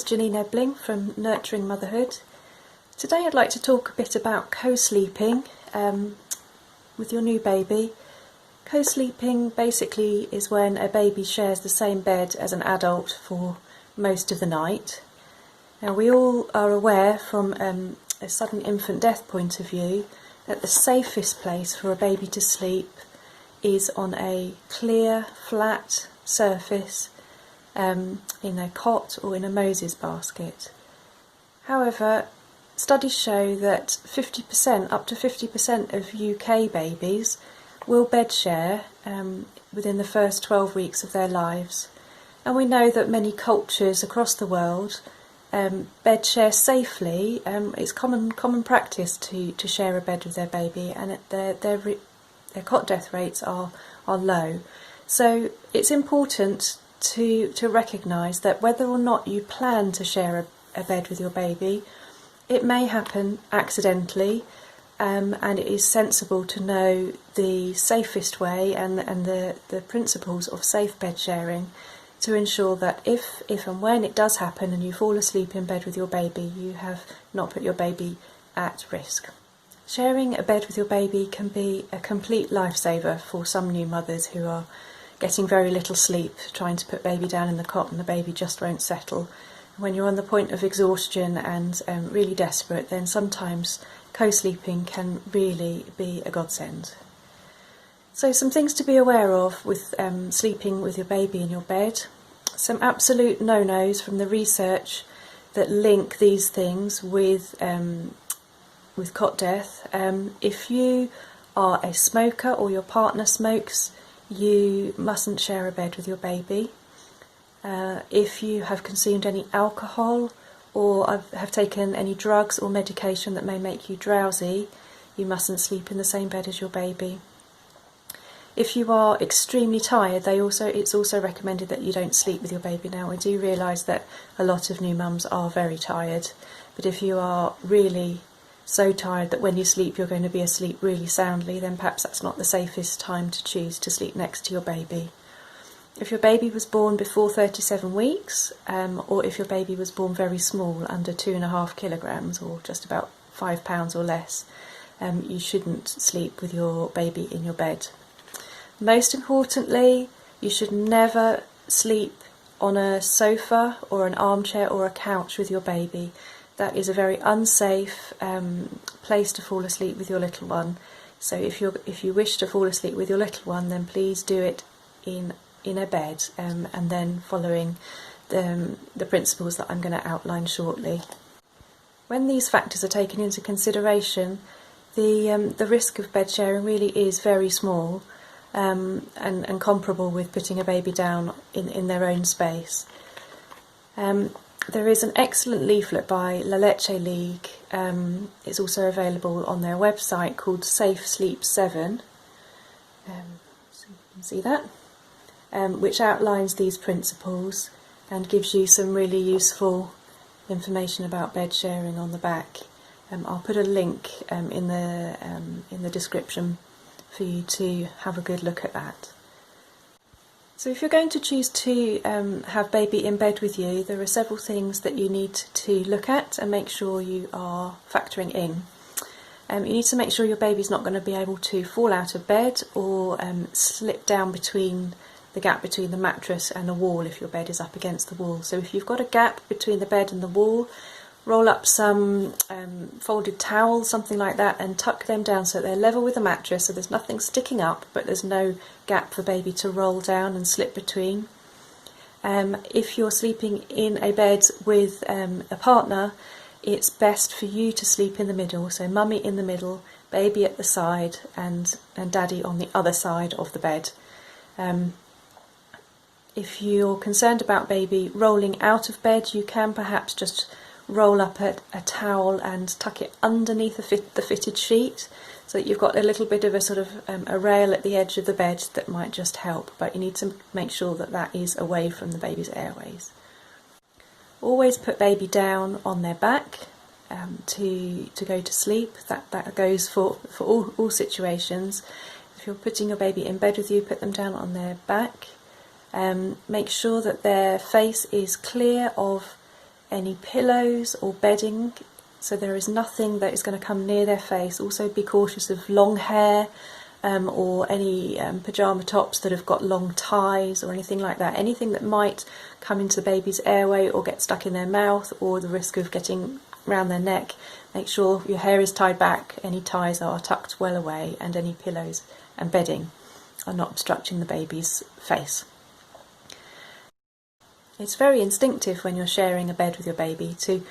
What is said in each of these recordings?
is Janine Ebling from Nurturing Motherhood. Today I'd like to talk a bit about co-sleeping with your new baby. Co-sleeping basically is when a baby shares the same bed as an adult for most of the night. Now we all are aware from a sudden infant death point of view that the safest place for a baby to sleep is on a clear, flat surface in a cot or in a Moses basket. However, studies show that 50%, up to 50% of UK babies will bed share within the first 12 weeks of their lives. And we know that many cultures across the world bed share safely. It's common practice to share a bed with their baby, and their cot death rates are low. So it's important to recognise that whether or not you plan to share a bed with your baby, it may happen accidentally, and it is sensible to know the safest way and the principles of safe bed sharing to ensure that if and when it does happen and you fall asleep in bed with your baby, you have not put your baby at risk. Sharing a bed with your baby can be a complete lifesaver for some new mothers who are getting very little sleep, trying to put baby down in the cot and the baby just won't settle. When you're on the point of exhaustion and really desperate, then sometimes co-sleeping can really be a godsend. So some things to be aware of with sleeping with your baby in your bed. Some absolute no-nos from the research that link these things with cot death. If you are a smoker or your partner smokes, you mustn't share a bed with your baby. If you have consumed any alcohol or have taken any drugs or medication that may make you drowsy, you mustn't sleep in the same bed as your baby. If you are extremely tired, it's also recommended that you don't sleep with your baby. Now, I do realise that a lot of new mums are very tired, but if you are really so tired that when you sleep you're going to be asleep really soundly, then perhaps that's not the safest time to choose to sleep next to your baby. If your baby was born before 37 weeks, or if your baby was born very small, under 2.5 kilograms or just about 5 pounds or less, you shouldn't sleep with your baby in your bed. Most importantly, you should never sleep on a sofa or an armchair or a couch with your baby. That is a very unsafe place to fall asleep with your little one. So if you wish to fall asleep with your little one, then please do it in a bed, and then following the principles that I'm going to outline shortly. When these factors are taken into consideration, the risk of bed sharing really is very small, and comparable with putting a baby down in their own space. There is an excellent leaflet by La Leche League. It's also available on their website, called Safe Sleep 7. So you can see that, which outlines these principles and gives you some really useful information about bed sharing on the back. I'll put a link in the description for you to have a good look at that. So if you're going to choose to have baby in bed with you, there are several things that you need to look at and make sure you are factoring in. You need to make sure your baby's not going to be able to fall out of bed or slip down between the gap between the mattress and the wall if your bed is up against the wall. So if you've got a gap between the bed and the wall, roll up some folded towels, something like that, and tuck them down so they're level with the mattress, so there's nothing sticking up but there's no gap for baby to roll down and slip between. If you're sleeping in a bed with a partner, it's best for you to sleep in the middle, so mummy in the middle, baby at the side, and daddy on the other side of the bed. If you're concerned about baby rolling out of bed, you can perhaps just roll up a towel and tuck it underneath the fitted sheet, so that you've got a little bit of a sort of a rail at the edge of the bed that might just help, but you need to make sure that that is away from the baby's airways. Always put baby down on their back to go to sleep. That goes for all situations. If you're putting your baby in bed with you, put them down on their back. Make sure that their face is clear of any pillows or bedding, so there is nothing that is going to come near their face. Also be cautious of long hair or any pyjama tops that have got long ties or anything like that. Anything that might come into the baby's airway or get stuck in their mouth, or the risk of getting around their neck. Make sure your hair is tied back, any ties are tucked well away, and any pillows and bedding are not obstructing the baby's face. It's very instinctive when you're sharing a bed with your baby to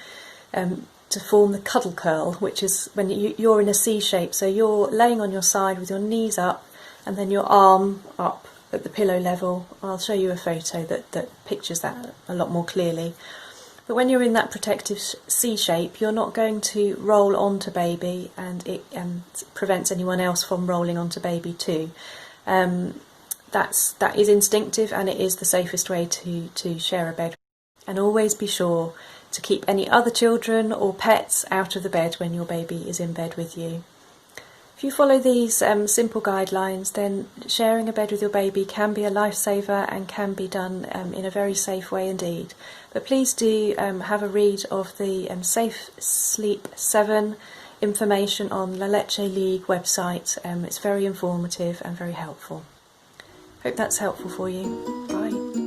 form the cuddle curl, which is when you're in a C shape, so you're laying on your side with your knees up and then your arm up at the pillow level. I'll show you a photo that pictures that a lot more clearly. But when you're in that protective C shape, you're not going to roll onto baby, and it prevents anyone else from rolling onto baby too. That is instinctive, and it is the safest way to share a bed. And always be sure to keep any other children or pets out of the bed when your baby is in bed with you. If you follow these simple guidelines, then sharing a bed with your baby can be a lifesaver and can be done in a very safe way indeed. But please do have a read of the Safe Sleep 7 information on La Leche League website. It's very informative and very helpful. Hope that's helpful for you. Bye.